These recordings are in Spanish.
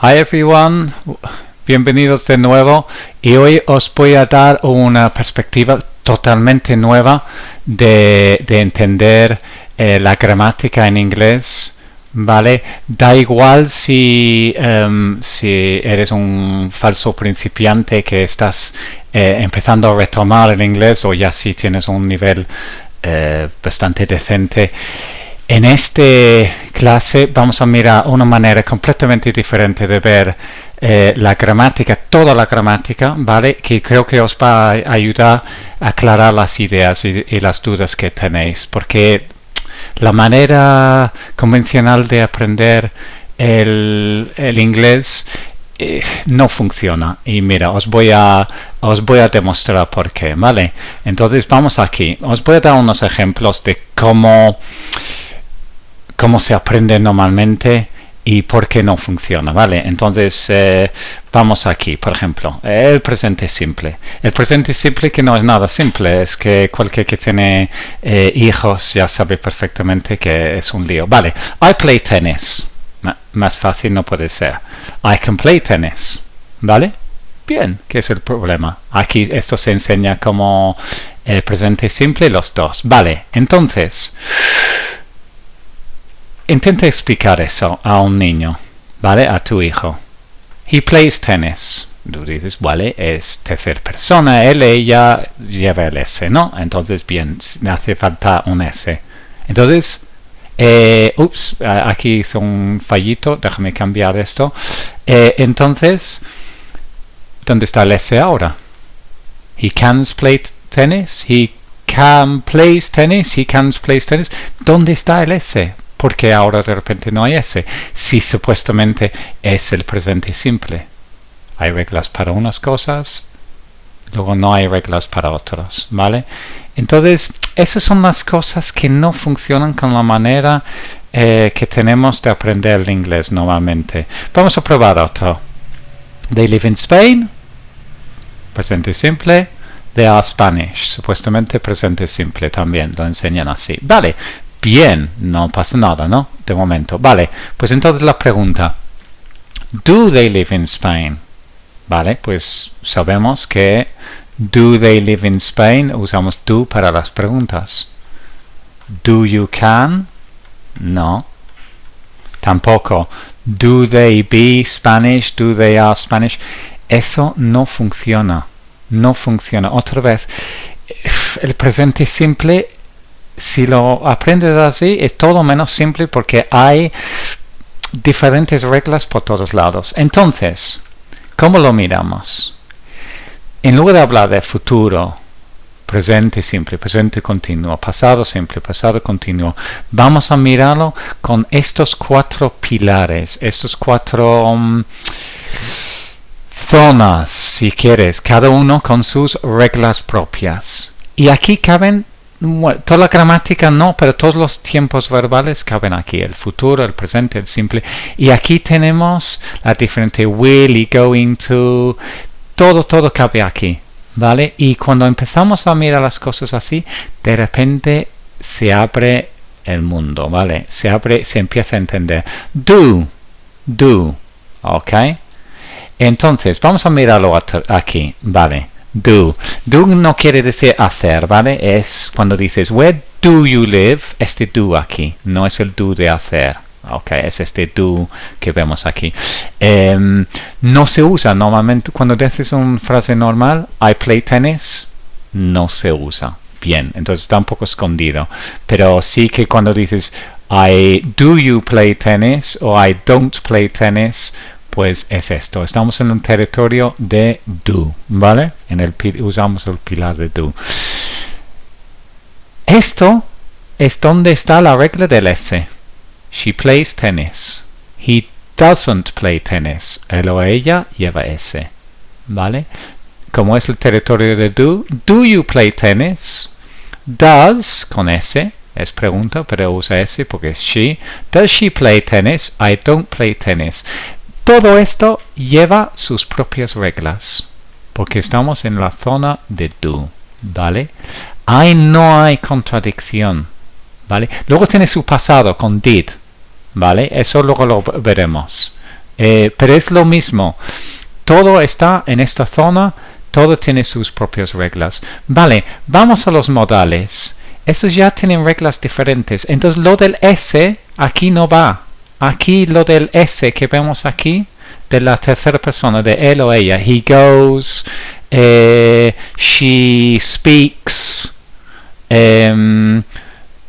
Hi everyone, bienvenidos de nuevo y hoy os voy a dar una perspectiva totalmente nueva de entender la gramática en inglés, ¿vale? Da igual si eres un falso principiante que estás empezando a retomar el inglés o ya si tienes un nivel bastante decente. En esta clase vamos a mirar una manera completamente diferente de ver la gramática, toda la gramática, ¿vale? Que creo que os va a ayudar a aclarar las ideas y las dudas que tenéis, porque la manera convencional de aprender el inglés no funciona. Y mira, os voy a demostrar por qué, ¿vale? Entonces vamos aquí. Os voy a dar unos ejemplos de cómo se aprende normalmente y por qué no funciona, ¿vale? Entonces, vamos aquí, por ejemplo, el presente simple. El presente simple que no es nada simple, es que cualquier que tiene hijos ya sabe perfectamente que es un lío. Vale, I play tennis. Más fácil no puede ser. I can play tennis, ¿vale? Bien, ¿qué es el problema? Aquí esto se enseña como el presente simple, los dos. Vale, entonces intenta explicar eso a un niño, ¿vale? A tu hijo. He plays tennis. Tú dices, vale, es tercera persona, él, ella, lleva el S, ¿no? Entonces, bien, me hace falta un S. Entonces, aquí hizo un fallito, déjame cambiar esto. Entonces, ¿dónde está el S ahora? He can play tennis, he can plays tennis, he can plays tennis. ¿Dónde está el S? Porque ahora de repente no hay S, si supuestamente es el presente simple. Hay reglas para unas cosas, luego no hay reglas para otras, ¿vale? Entonces, esas son las cosas que no funcionan con la manera que tenemos de aprender el inglés normalmente. Vamos a probar otro. They live in Spain, presente simple. They are Spanish, supuestamente presente simple también, lo enseñan así. Vale. Bien, no pasa nada, ¿no? De momento. Vale, pues entonces la pregunta. Do they live in Spain? Vale, pues sabemos que do they live in Spain, usamos do para las preguntas. Do you can? No. Tampoco. Do they be Spanish? Do they are Spanish? Eso no funciona. No funciona. Otra vez, el presente simple, si lo aprendes así, es todo menos simple porque hay diferentes reglas por todos lados. Entonces, ¿cómo lo miramos? En lugar de hablar de futuro, presente simple, presente continuo, pasado simple, pasado continuo, vamos a mirarlo con estos cuatro pilares, estos cuatro zonas, si quieres, cada uno con sus reglas propias. Y aquí caben, bueno, toda la gramática no, pero todos los tiempos verbales caben aquí, el futuro, el presente, el simple. Y aquí tenemos la diferente will y going to, todo cabe aquí, ¿vale? Y cuando empezamos a mirar las cosas así, de repente se abre el mundo, ¿vale? Se empieza a entender. Do, ¿ok? Entonces, vamos a mirarlo aquí, ¿vale? Do. Do no quiere decir hacer, ¿vale? Es cuando dices, where do you live? Este do aquí, no es el do de hacer. Ok, es este do que vemos aquí. No se usa normalmente, cuando dices una frase normal, I play tennis, no se usa. Bien, entonces está un poco escondido. Pero sí que cuando dices, do you play tennis? O I don't play tennis, pues es esto. Estamos en un territorio de do, ¿vale? Usamos el pilar de do. Esto es donde está la regla del S. She plays tennis. He doesn't play tennis. Él o ella lleva S, ¿vale? Como es el territorio de do you play tennis? Does, con S, es pregunta, pero usa S porque es she. Does she play tennis? I don't play tennis. Todo esto lleva sus propias reglas, porque estamos en la zona de do, ¿vale? No hay contradicción, ¿vale? Luego tiene su pasado con did, ¿vale? Eso luego lo veremos. pero es lo mismo. Todo está en esta zona, todo tiene sus propias reglas. Vale, vamos a los modales. Estos ya tienen reglas diferentes. Entonces lo del S aquí no va. Aquí lo del S que vemos aquí, de la tercera persona, de él o ella. He goes, she speaks,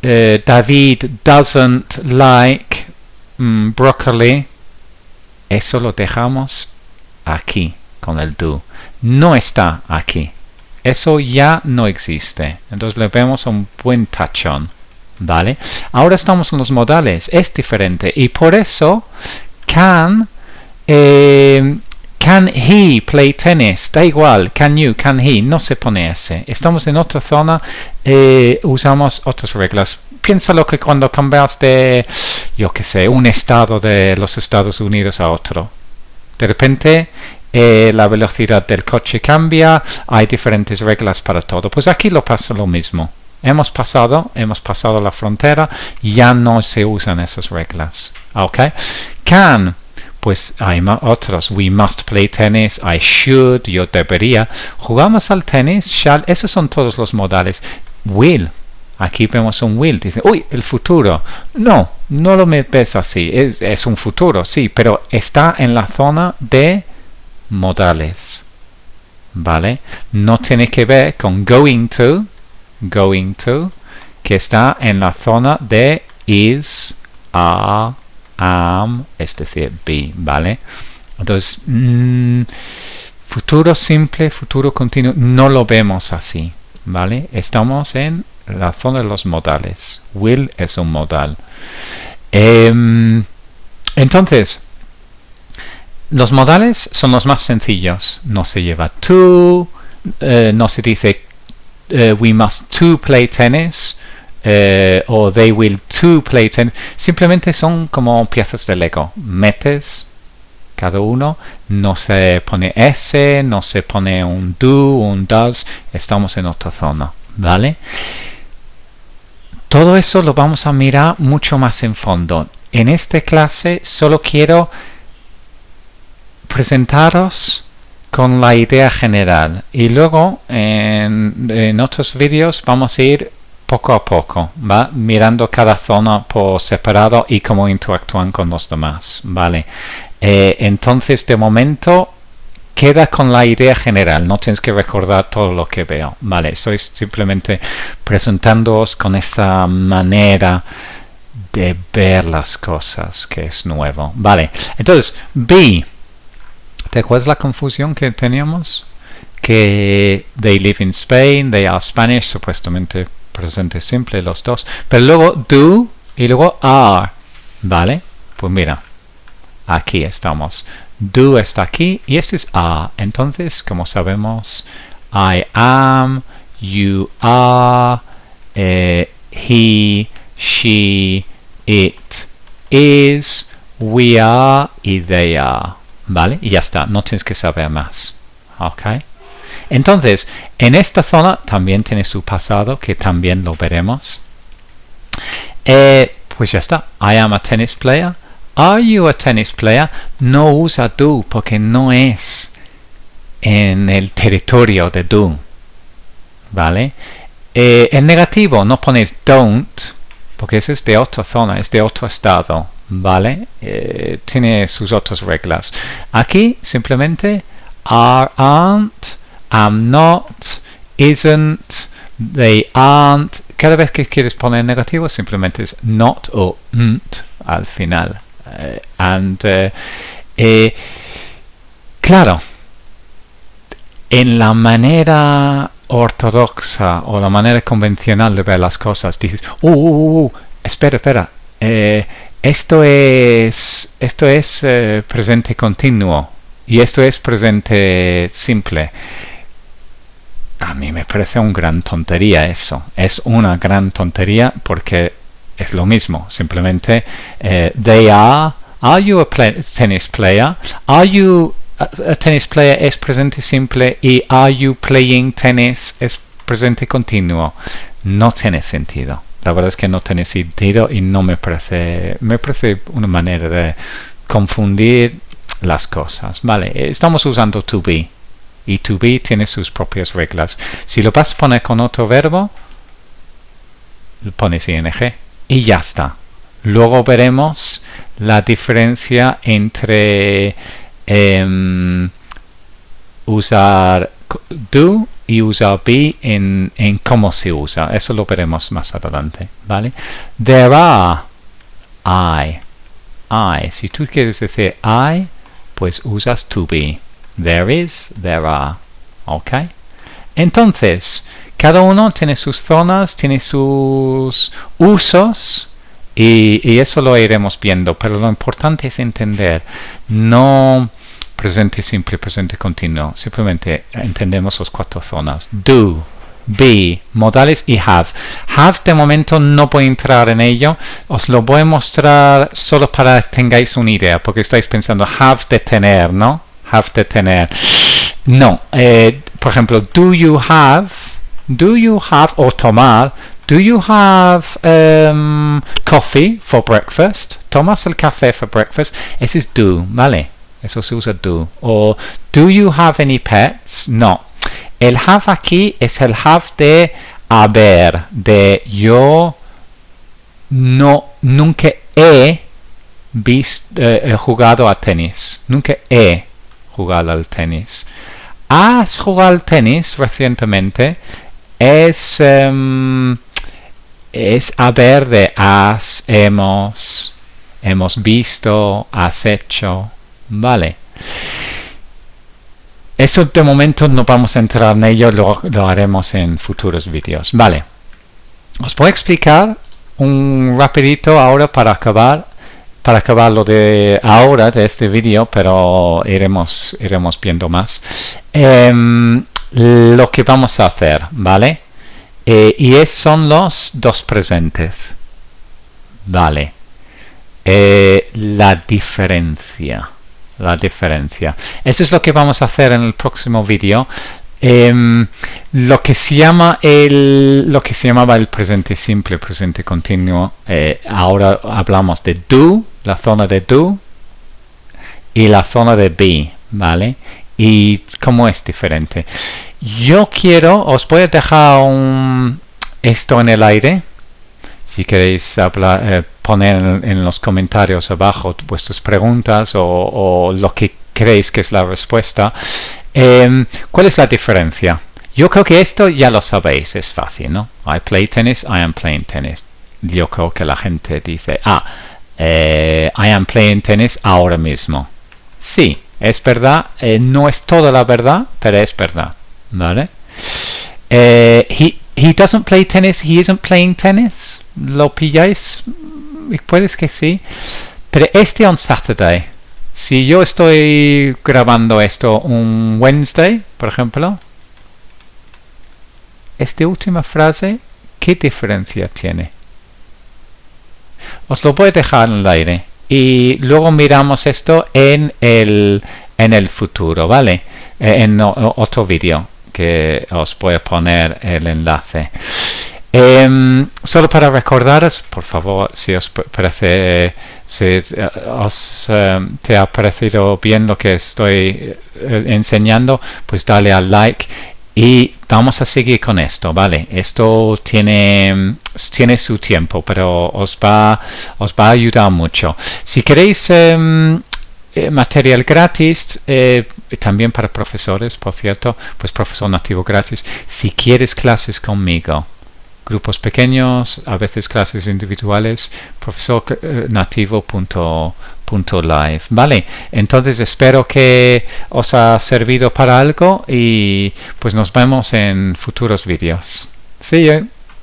David doesn't like broccoli. Eso lo dejamos aquí con el do. No está aquí. Eso ya no existe. Entonces le vemos un buen tachón. ¿Vale? Ahora estamos en los modales. Es diferente. Y por eso can he play tennis? Da igual. Can you, can he. No se pone ese. Estamos en otra zona. Usamos otras reglas. Piénsalo que cuando cambias de, yo qué sé, un estado de los Estados Unidos a otro. De repente la velocidad del coche cambia, hay diferentes reglas para todo. Pues aquí lo pasa lo mismo. Hemos pasado la frontera, ya no se usan esas reglas. ¿Ok? Can, pues hay otros. We must play tennis, I should, yo debería. Jugamos al tenis, shall, esos son todos los modales. Will, aquí vemos un will. Dice, uy, el futuro. No, no lo ves así. Es un futuro, sí, pero está en la zona de modales. ¿Vale? No tiene que ver con going to, que está en la zona de is, are, am, es decir, be. ¿Vale? Entonces, futuro simple, futuro continuo, no lo vemos así. ¿Vale? Estamos en la zona de los modales. Will es un modal. Entonces, los modales son los más sencillos. No se lleva to, no se dice we must to play tennis, o they will to play tennis. Simplemente son como piezas de Lego. Metes cada uno, no se pone S, no se pone un do, un does. Estamos en otra zona. ¿Vale? Todo eso lo vamos a mirar mucho más en fondo. En esta clase solo quiero presentaros con la idea general y luego en otros vídeos vamos a ir poco a poco, ¿va? Mirando cada zona por separado y cómo interactúan con los demás, ¿vale? Entonces de momento queda con la idea general, no tienes que recordar todo lo que veo, ¿vale? Estoy simplemente presentándoos con esa manera de ver las cosas que es nuevo, ¿vale? Entonces, be. ¿Te acuerdas la confusión que teníamos? Que they live in Spain, they are Spanish, supuestamente presente simple los dos. Pero luego do y luego are, ¿vale? Pues mira, aquí estamos. Do está aquí y este es are. Entonces, como sabemos, I am, you are, he, she, it is, we are y they are. ¿Vale? Y ya está, no tienes que saber más. ¿Ok? Entonces, en esta zona también tiene su pasado, que también lo veremos. Pues ya está. I am a tennis player. Are you a tennis player? No usa do porque no es en el territorio de do. ¿Vale? El negativo no pones don't porque ese es de otra zona, es de otro estado. ¿Vale? Tiene sus otras reglas. Aquí simplemente are, aren't, am not, isn't, they aren't. Cada vez que quieres poner negativo simplemente es not o nt al final. Claro, en la manera ortodoxa o la manera convencional de ver las cosas dices, espera, esto es presente continuo y esto es presente simple. A mí me parece una gran tontería eso. Es una gran tontería porque es lo mismo. Simplemente they are you a tennis player? Are you a tennis player es presente simple y are you playing tennis es presente continuo. No tiene sentido. La verdad es que no tiene sentido y no me parece una manera de confundir las cosas, ¿vale? Estamos usando to be, y to be tiene sus propias reglas. Si lo vas a poner con otro verbo, pones ing y ya está. Luego veremos la diferencia entre usar do y usar be en cómo se usa. Eso lo veremos más adelante, ¿vale? There are, I. Si tú quieres decir I, pues usas to be. There is, there are. ¿Ok? Entonces, cada uno tiene sus zonas, tiene sus usos, y eso lo iremos viendo, pero lo importante es entender, no presente simple, presente continuo, simplemente entendemos las 4 zonas. Do, be, modales y have. Have de momento no voy a entrar en ello, os lo voy a mostrar solo para que tengáis una idea, porque estáis pensando have de tener, ¿no? Have de tener. No, por ejemplo, do you have, o tomar, do you have coffee for breakfast? ¿Tomas el café for breakfast? Ese es do, ¿vale? Eso se usa do. O do you have any pets? No. El have aquí es el have de haber, de yo nunca he jugado a tenis. Nunca he jugado al tenis. ¿Has jugado al tenis recientemente? Es haber de has, hemos visto, has hecho, vale. Eso de momento no vamos a entrar en ello, lo haremos en futuros vídeos, vale. Os voy a explicar un rapidito ahora para acabar lo de ahora de este vídeo, pero iremos viendo más lo que vamos a hacer, ¿vale? Y son los dos presentes, ¿vale? La diferencia. Eso es lo que vamos a hacer en el próximo vídeo. Lo que se llamaba el presente simple, presente continuo, ahora hablamos de do, la zona de do, y la zona de be, ¿vale? Y cómo es diferente. Os voy a dejar esto en el aire. Si queréis poner en los comentarios abajo vuestras preguntas o lo que creéis que es la respuesta. ¿Cuál es la diferencia? Yo creo que esto ya lo sabéis, es fácil, ¿no? I play tennis, I am playing tennis. Yo creo que la gente dice, I am playing tennis ahora mismo. Sí, es verdad, no es toda la verdad, pero es verdad, ¿vale? He doesn't play tennis, he isn't playing tennis. ¿Lo pilláis? Puede que sí. Pero on Saturday. Si yo estoy grabando esto un Wednesday, por ejemplo, esta última frase, ¿qué diferencia tiene? Os lo voy a dejar en el aire y luego miramos esto en el futuro, ¿vale? En otro vídeo que os voy a poner el enlace. Solo para recordaros, por favor, si os parece, te ha parecido bien lo que estoy enseñando, pues dale al like y vamos a seguir con esto, ¿vale? Esto tiene su tiempo, pero os va a ayudar mucho. Si queréis material gratis, también para profesores, por cierto, pues Profesor Nativo gratis. Si quieres clases conmigo, grupos pequeños, a veces clases individuales, profesornativo.live, ¿vale? Entonces espero que os ha servido para algo y pues nos vemos en futuros vídeos. See you.